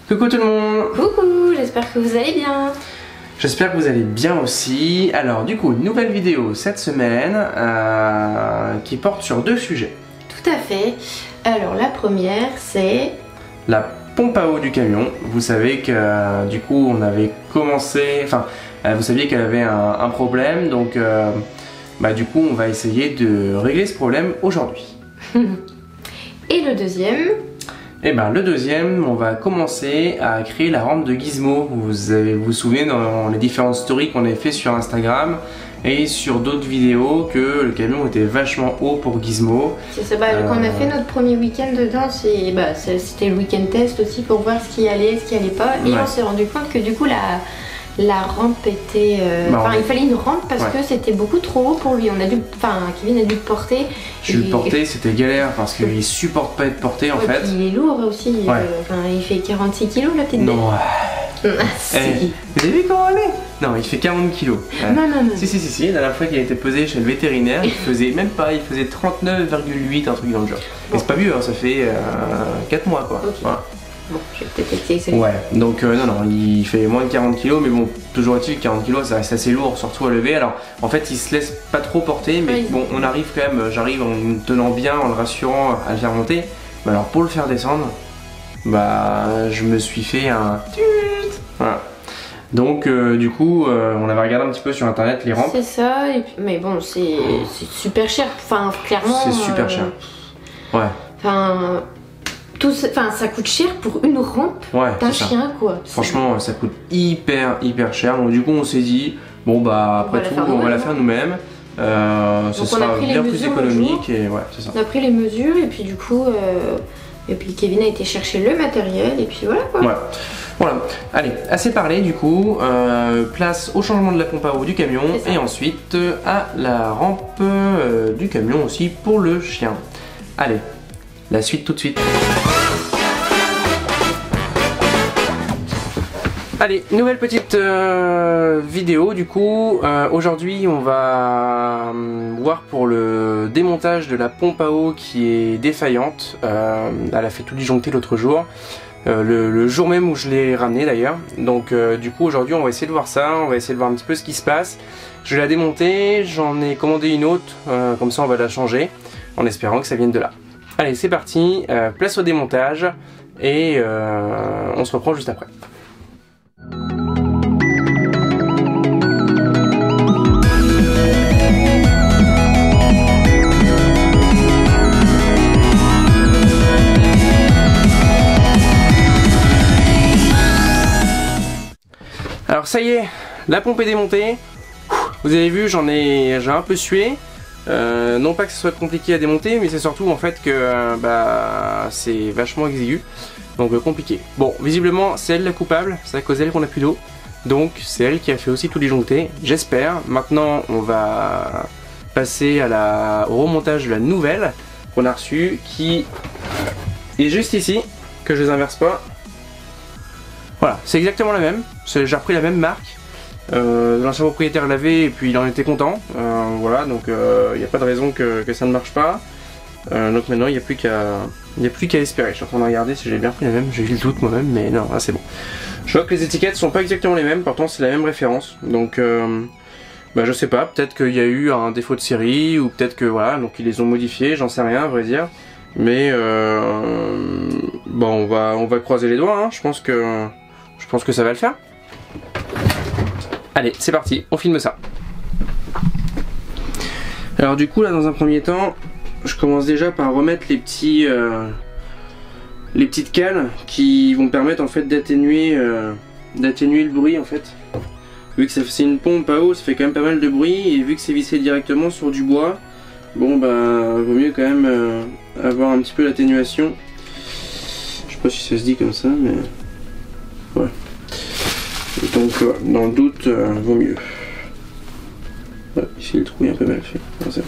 Coucou tout le monde. Coucou, j'espère que vous allez bien. J'espère que vous allez bien aussi. Alors du coup, une nouvelle vidéo cette semaine qui porte sur deux sujets. Tout à fait. Alors la première c'est... la pompe à eau du camion. Vous savez que du coup on avait commencé... Enfin, vous saviez qu'elle avait un problème. Donc du coup on va essayer de régler ce problème aujourd'hui. Et le deuxième? Et le deuxième, on va commencer à créer la rampe de Gizmo. Vous vous souvenez dans les différentes stories qu'on avait fait sur Instagram et sur d'autres vidéos que le camion était vachement haut pour Gizmo. C'est ça, quand on a fait notre premier week-end dedans, c'était le week-end test aussi pour voir ce qui allait pas. Et on s'est rendu compte que du coup la rampe était... il fallait une rampe parce que c'était beaucoup trop haut pour lui. Kevin a dû le porter. Je le portais, c'était galère parce qu'il supporte pas être porté en fait. Il est lourd aussi. Il fait 46 kg la petite bête. Non. Si. Vous avez vu comment elle est? Non, il fait 40 kg. Non. Si. La dernière fois qu'il a été pesé chez le vétérinaire, il faisait même pas, il faisait 39,8, un truc dans le genre. Mais c'est pas vieux, hein, ça fait 4 mois quoi. Okay. Voilà. Bon, je vais peut-être essayer. Ouais, donc non, il fait moins de 40 kg, mais bon, toujours est-il que 40 kg ça reste assez lourd, surtout à lever. Alors en fait, il se laisse pas trop porter, mais bon, on arrive quand même, j'arrive en me tenant bien, en le rassurant à le faire monter. Mais alors pour le faire descendre, je me suis fait un... Voilà. Donc du coup, on avait regardé un petit peu sur internet les rampes. C'est ça, mais bon, c'est super cher, clairement... C'est super cher. Ouais. Ça coûte cher pour une rampe d'un chien quoi. Franchement ça coûte hyper cher, donc du coup on s'est dit après tout on va la faire nous-mêmes. Ce sera bien plus économique et ouais c'est ça. On a pris les mesures et puis du coup Kevin a été chercher le matériel et puis voilà quoi. Voilà, allez, assez parlé du coup, place au changement de la pompe à eau du camion et ensuite à la rampe du camion aussi pour le chien. Allez, la suite tout de suite. Allez, nouvelle petite vidéo du coup. Aujourd'hui on va voir pour le démontage de la pompe à eau qui est défaillante. Elle a fait tout disjoncter l'autre jour. Le jour même où je l'ai ramené d'ailleurs. Donc du coup aujourd'hui on va essayer de voir ça, on va essayer de voir un petit peu ce qui se passe. Je vais la démonter, j'en ai commandé une autre, comme ça on va la changer en espérant que ça vienne de là. Allez c'est parti, place au démontage et on se reprend juste après. Alors ça y est, la pompe est démontée. Vous avez vu, j'ai un peu sué. Non pas que ce soit compliqué à démonter, mais c'est surtout en fait que c'est vachement exigu. Donc compliqué. Bon, visiblement c'est elle la coupable, c'est à cause d'elle qu'on a plus d'eau. Donc c'est elle qui a fait aussi tout disjoncter, j'espère. Maintenant on va passer au remontage de la nouvelle qu'on a reçue, qui est juste ici, que je les inverse pas. Voilà, c'est exactement la même, j'ai repris la même marque. L'ancien propriétaire l'avait et puis il en était content. Voilà, donc il n'y a pas de raison que ça ne marche pas. Donc maintenant il n'y a plus qu'à espérer. Je suis en train de regarder si j'ai bien pris la même, j'ai eu le doute moi-même, mais non, là c'est bon. Je vois que les étiquettes sont pas exactement les mêmes, pourtant c'est la même référence. Donc je sais pas, peut-être qu'il y a eu un défaut de série, ou peut-être que voilà, donc ils les ont modifiés, j'en sais rien à vrai dire. Mais on va croiser les doigts, hein. Je pense que ça va le faire. Allez, c'est parti, on filme ça. Alors du coup là dans un premier temps, je commence déjà par remettre les petites cales qui vont permettre en fait d'atténuer le bruit en fait. Vu que c'est une pompe à eau, ça fait quand même pas mal de bruit, et vu que c'est vissé directement sur du bois, vaut mieux quand même avoir un petit peu l'atténuation. Je sais pas si ça se dit comme ça, mais ouais. Donc dans le doute, vaut mieux. Ouais, ici le trou est un peu mal fait. Non, c'est bon.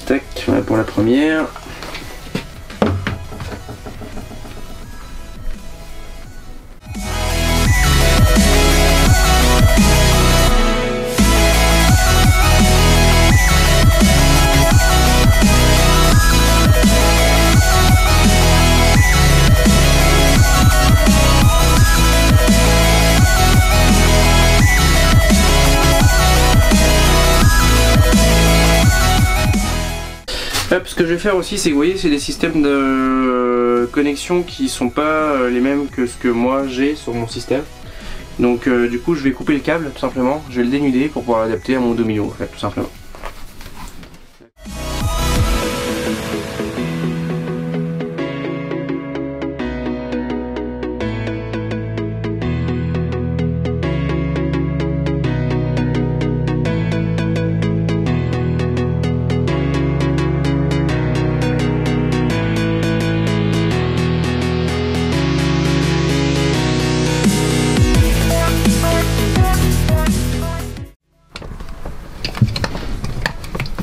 Tac, voilà pour la première. Hop, ce que je vais faire aussi, c'est que vous voyez, c'est des systèmes de connexion qui sont pas les mêmes que ce que moi j'ai sur mon système. Donc du coup je vais couper le câble tout simplement, je vais le dénuder pour pouvoir l'adapter à mon domino en fait, tout simplement.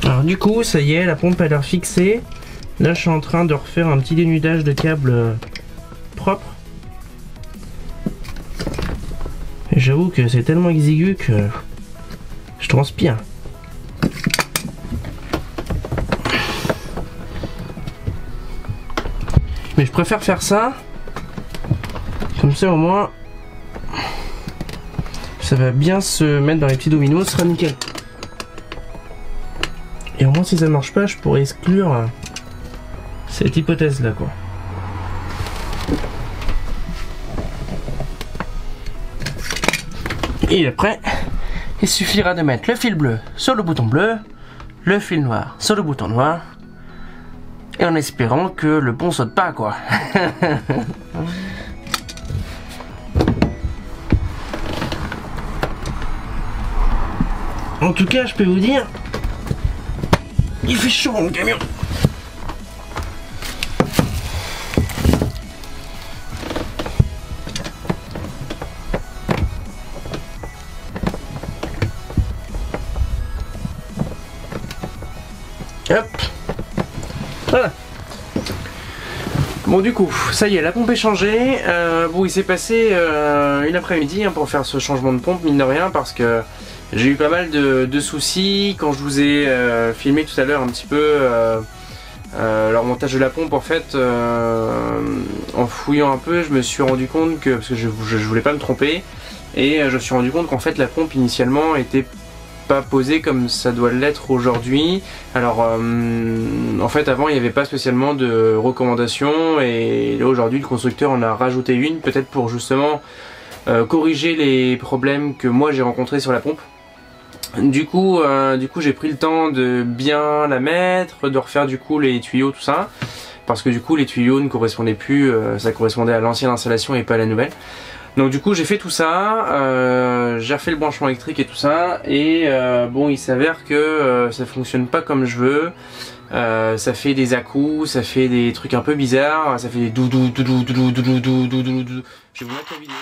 Alors du coup ça y est, la pompe a l'air fixée. Là je suis en train de refaire un petit dénudage de câble propre. J'avoue que c'est tellement exigu que je transpire. Mais je préfère faire ça, comme ça au moins ça va bien se mettre dans les petits dominos, ce sera nickel. Et au moins si ça marche pas, je pourrais exclure cette hypothèse là quoi. Et après, il suffira de mettre le fil bleu sur le bouton bleu, le fil noir sur le bouton noir, et en espérant que le pont saute pas quoi. En tout cas, je peux vous dire, il fait chaud dans le camion. Hop. Voilà. Bon du coup, ça y est, la pompe est changée. Bon, il s'est passé une après-midi pour faire ce changement de pompe, mine de rien, parce que j'ai eu pas mal de soucis quand je vous ai filmé tout à l'heure un petit peu le remontage de la pompe. En fait, en fouillant un peu, je me suis rendu compte que, parce que je voulais pas me tromper, et je me suis rendu compte qu'en fait la pompe initialement était pas posée comme ça doit l'être aujourd'hui. Alors en fait avant il n'y avait pas spécialement de recommandations, et là aujourd'hui le constructeur en a rajouté une, peut-être pour justement corriger les problèmes que moi j'ai rencontrés sur la pompe. Du coup j'ai pris le temps de bien la mettre, de refaire du coup les tuyaux, tout ça, parce que du coup les tuyaux ne correspondaient plus, ça correspondait à l'ancienne installation et pas à la nouvelle. Donc du coup j'ai fait tout ça, j'ai refait le branchement électrique et tout ça, et bon il s'avère que ça fonctionne pas comme je veux. Ça fait des à-coups, ça fait des trucs un peu bizarres, ça fait des doudou doudou doudou doudou doudou doudou. Je vais vous mettre la vidéo.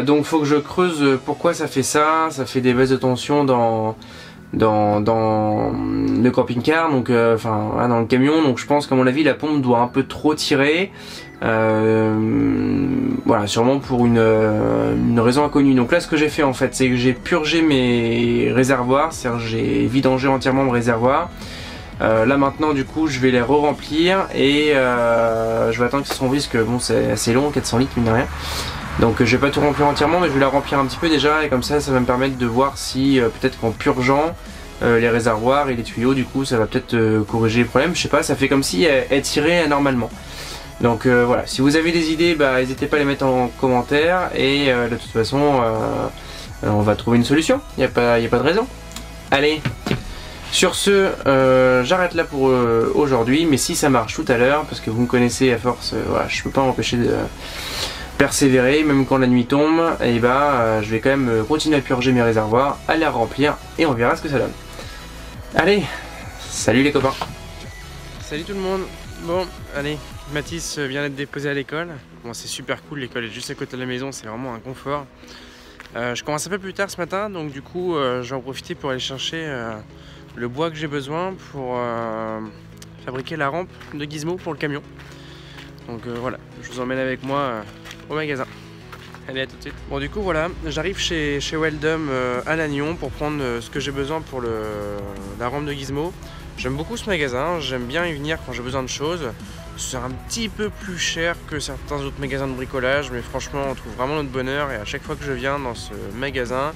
Donc faut que je creuse pourquoi ça fait ça. Ça fait des baisses de tension dans le camping-car, donc enfin dans le camion. Donc je pense qu'à mon avis la pompe doit un peu trop tirer. Voilà, sûrement pour une raison inconnue. Donc là ce que j'ai fait en fait, c'est que j'ai purgé mes réservoirs, c'est-à-dire j'ai vidangé entièrement mon réservoir. Là maintenant du coup je vais les re-remplir, et je vais attendre que ça se remplisse, parce que bon c'est assez long, 400 litres mine de rien. Donc je vais pas tout remplir entièrement, mais je vais la remplir un petit peu déjà, et comme ça ça va me permettre de voir si peut-être qu'en purgeant les réservoirs et les tuyaux, du coup ça va peut-être corriger les problèmes. Je sais pas, ça fait comme si elle tirait normalement. Donc voilà, si vous avez des idées, bah n'hésitez pas à les mettre en commentaire, et de toute façon on va trouver une solution, y a pas de raison. Allez, sur ce j'arrête là pour aujourd'hui, mais si ça marche tout à l'heure, parce que vous me connaissez à force, voilà, je peux pas m'empêcher de persévérer, même quand la nuit tombe, et bah je vais quand même continuer à purger mes réservoirs, à les remplir, et on verra ce que ça donne. Allez, salut les copains. Salut tout le monde. Bon, allez, Mathis vient d'être déposé à l'école. Bon, c'est super cool, l'école est juste à côté de la maison, c'est vraiment un confort. Je commence un peu plus tard ce matin, donc du coup je vais en profiter pour aller chercher le bois que j'ai besoin pour fabriquer la rampe de Gizmo pour le camion. Donc voilà, je vous emmène avec moi au magasin. Allez, à tout de suite. Bon, du coup voilà, j'arrive chez Weldom à Lannion pour prendre ce que j'ai besoin pour la rampe de Gizmo. J'aime beaucoup ce magasin, j'aime bien y venir quand j'ai besoin de choses. C'est un petit peu plus cher que certains autres magasins de bricolage, mais franchement on trouve vraiment notre bonheur et à chaque fois que je viens dans ce magasin,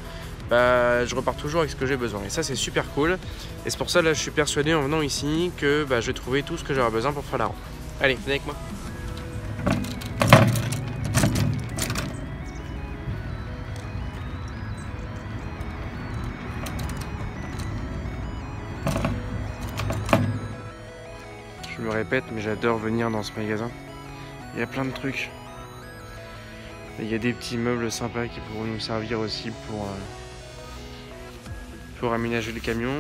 bah, je repars toujours avec ce que j'ai besoin et ça c'est super cool. Et c'est pour ça là je suis persuadé en venant ici que bah, je vais trouver tout ce que j'aurai besoin pour faire la rampe. Allez, venez avec moi. Je me répète, mais j'adore venir dans ce magasin. Il y a plein de trucs. Et il y a des petits meubles sympas qui pourront nous servir aussi pour aménager le camion.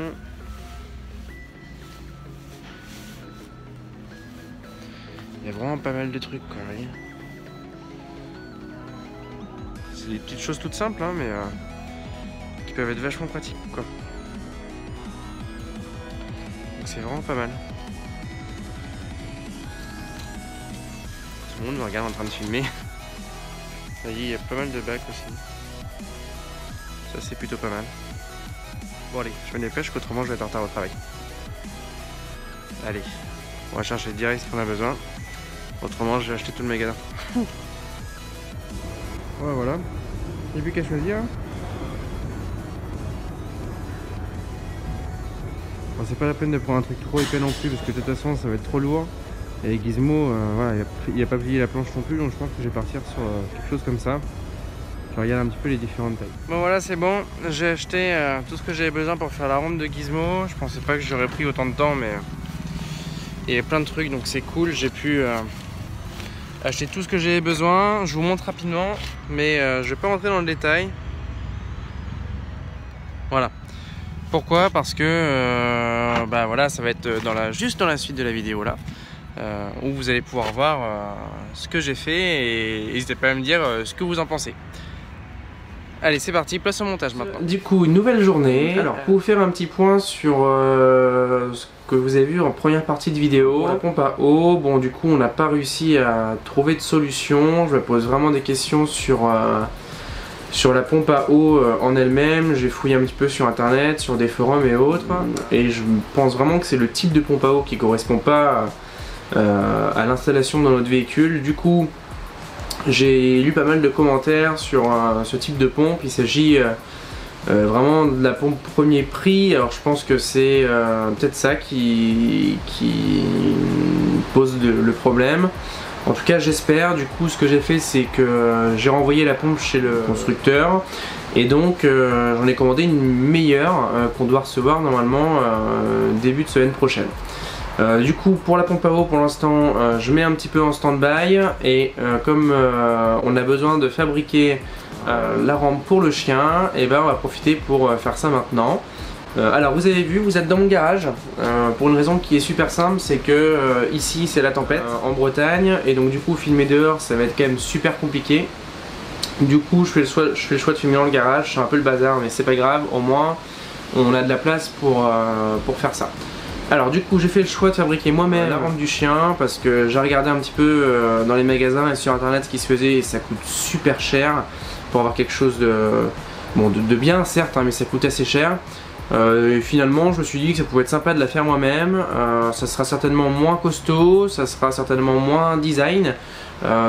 Il y a vraiment pas mal de trucs quoi, vous voyez. C'est des petites choses toutes simples, hein, mais qui peuvent être vachement pratiques quoi. Donc c'est vraiment pas mal. Tout le monde me regarde en train de filmer. Vous voyez, il y a pas mal de bacs aussi. Ça c'est plutôt pas mal. Bon allez, je me dépêche qu'autrement je vais être en retard au travail. Allez, on va chercher direct ce qu'on a besoin. Autrement je vais acheter tout le magasin. Ouais voilà, il n'y a plus qu'à choisir. Bon, c'est pas la peine de prendre un truc trop épais non plus parce que de toute façon ça va être trop lourd. Et Gizmo, voilà, il a pas plié la planche non plus, donc je pense que je vais partir sur quelque chose comme ça. Je regarde un petit peu les différentes tailles. Bon voilà, c'est bon, j'ai acheté tout ce que j'avais besoin pour faire la rampe de Gizmo. Je pensais pas que j'aurais pris autant de temps, mais il y a plein de trucs, donc c'est cool. J'ai pu acheter tout ce que j'avais besoin. Je vous montre rapidement, mais je vais pas rentrer dans le détail. Voilà. Pourquoi? Parce que bah voilà, ça va être juste dans la suite de la vidéo là. Où vous allez pouvoir voir ce que j'ai fait et n'hésitez pas à me dire ce que vous en pensez. Allez, c'est parti, place au montage maintenant. Du coup, une nouvelle journée. Alors, pour vous faire un petit point sur ce que vous avez vu en première partie de vidéo, pour la pompe à eau, bon du coup on n'a pas réussi à trouver de solution. Je me pose vraiment des questions sur la pompe à eau en elle-même. J'ai fouillé un petit peu sur internet, sur des forums et autres, et je pense vraiment que c'est le type de pompe à eau qui correspond pas à l'installation dans notre véhicule. Du coup j'ai lu pas mal de commentaires sur ce type de pompe. Il s'agit vraiment de la pompe premier prix. Alors je pense que c'est peut-être ça qui pose le problème. En tout cas j'espère. Du coup ce que j'ai fait c'est que j'ai renvoyé la pompe chez le constructeur et donc j'en ai commandé une meilleure qu'on doit recevoir normalement début de semaine prochaine. Du coup pour la pompe à eau pour l'instant je mets un petit peu en stand-by et comme on a besoin de fabriquer la rampe pour le chien, et ben on va profiter pour faire ça maintenant. Alors vous avez vu, vous êtes dans mon garage pour une raison qui est super simple, c'est que ici c'est la tempête en Bretagne et donc du coup filmer dehors ça va être quand même super compliqué. Du coup je fais le choix de filmer dans le garage, c'est un peu le bazar mais c'est pas grave, au moins on a de la place pour faire ça. Alors du coup j'ai fait le choix de fabriquer moi-même la rampe du chien parce que j'ai regardé un petit peu dans les magasins et sur internet ce qui se faisait et ça coûte super cher pour avoir quelque chose de bien certes hein, mais ça coûte assez cher. Et finalement je me suis dit que ça pouvait être sympa de la faire moi-même. Ça sera certainement moins costaud, ça sera certainement moins design,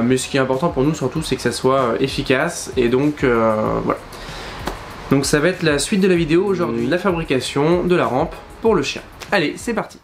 mais ce qui est important pour nous surtout c'est que ça soit efficace et donc voilà. Donc ça va être la suite de la vidéo aujourd'hui, la fabrication de la rampe pour le chien. Allez, c'est parti!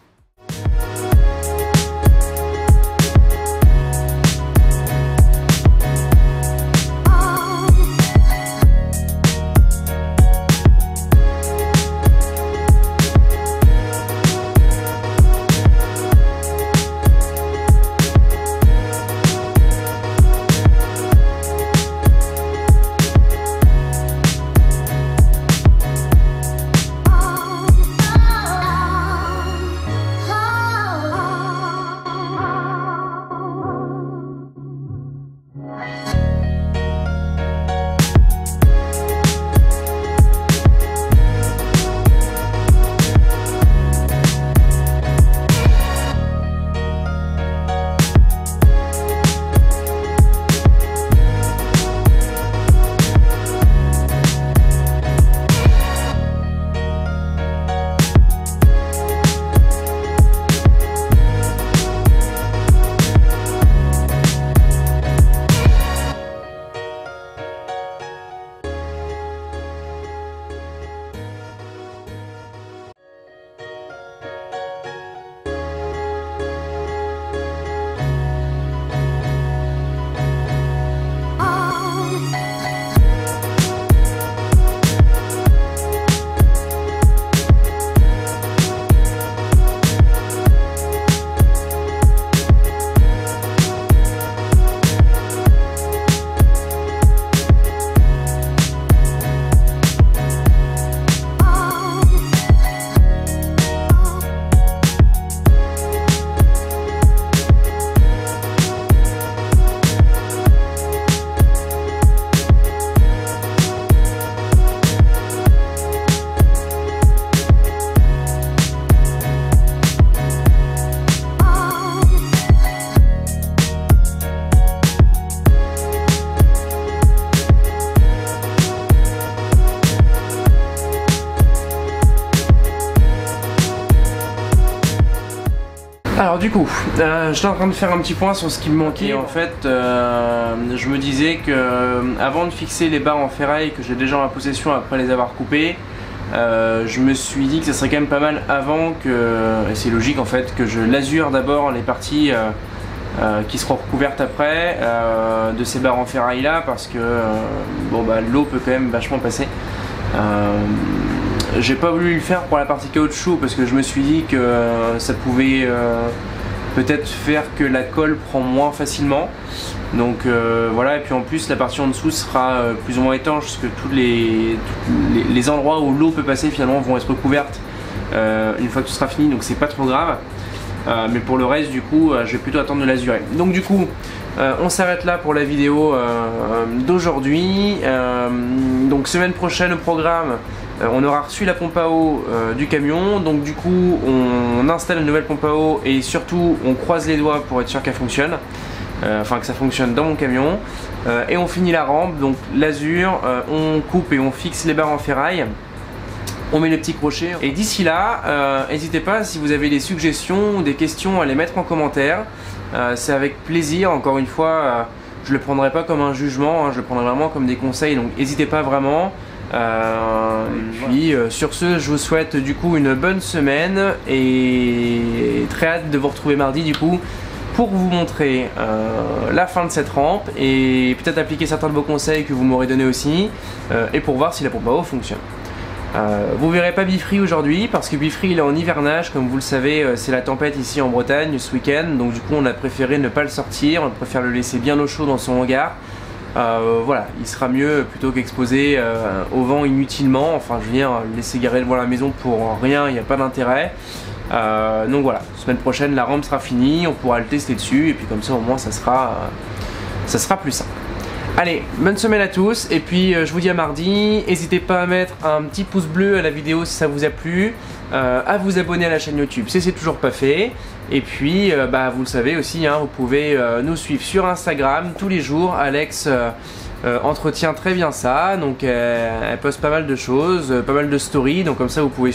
Alors du coup, j'étais en train de faire un petit point sur ce qui me manquait. Et en fait, je me disais que avant de fixer les barres en ferraille que j'ai déjà en ma possession après les avoir coupées, je me suis dit que ça serait quand même pas mal avant que, et c'est logique en fait, que je lasure d'abord les parties qui seront recouvertes après de ces barres en ferraille là, parce que bon bah l'eau peut quand même vachement passer. J'ai pas voulu le faire pour la partie caoutchouc parce que je me suis dit que ça pouvait peut-être faire que la colle prend moins facilement. Donc voilà, et puis en plus la partie en dessous sera plus ou moins étanche parce que tous les endroits où l'eau peut passer finalement vont être recouvertes une fois que tout sera fini, donc c'est pas trop grave. Mais pour le reste du coup je vais plutôt attendre de l'azurer. Donc du coup on s'arrête là pour la vidéo d'aujourd'hui. Donc semaine prochaine au programme, on aura reçu la pompe à eau du camion, donc du coup on installe une nouvelle pompe à eau et surtout on croise les doigts pour être sûr qu'elle fonctionne, enfin que ça fonctionne dans mon camion, et on finit la rampe, donc l'azur, on coupe et on fixe les barres en ferraille, on met les petits crochets, et d'ici là n'hésitez pas, si vous avez des suggestions ou des questions, à les mettre en commentaire. C'est avec plaisir, encore une fois, je le prendrai pas comme un jugement, hein, je le prendrai vraiment comme des conseils, donc n'hésitez pas vraiment. Puis sur ce, je vous souhaite du coup une bonne semaine et très hâte de vous retrouver mardi du coup pour vous montrer la fin de cette rampe et peut-être appliquer certains de vos conseils que vous m'aurez donné aussi, et pour voir si la pompe à eau fonctionne. Vous verrez pas Bifree aujourd'hui parce que Bifree il est en hivernage, comme vous le savez, c'est la tempête ici en Bretagne ce week-end, donc du coup on a préféré ne pas le sortir, on préfère le laisser bien au chaud dans son hangar. Voilà, il sera mieux plutôt qu'exposé au vent inutilement, enfin je veux dire, laisser garer devant la maison pour rien, il n'y a pas d'intérêt. Donc voilà, semaine prochaine la rampe sera finie, on pourra le tester dessus et puis comme ça au moins ça sera plus simple. Allez, bonne semaine à tous et puis je vous dis à mardi. N'hésitez pas à mettre un petit pouce bleu à la vidéo si ça vous a plu, à vous abonner à la chaîne YouTube si c'est toujours pas fait, et puis bah, vous le savez aussi, hein, vous pouvez nous suivre sur Instagram tous les jours. Alex entretient très bien ça, donc elle poste pas mal de choses, pas mal de stories, donc comme ça vous pouvez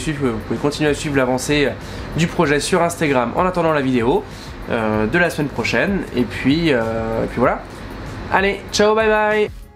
continuer à suivre l'avancée du projet sur Instagram en attendant la vidéo de la semaine prochaine, et puis voilà. Allez, ciao, bye bye!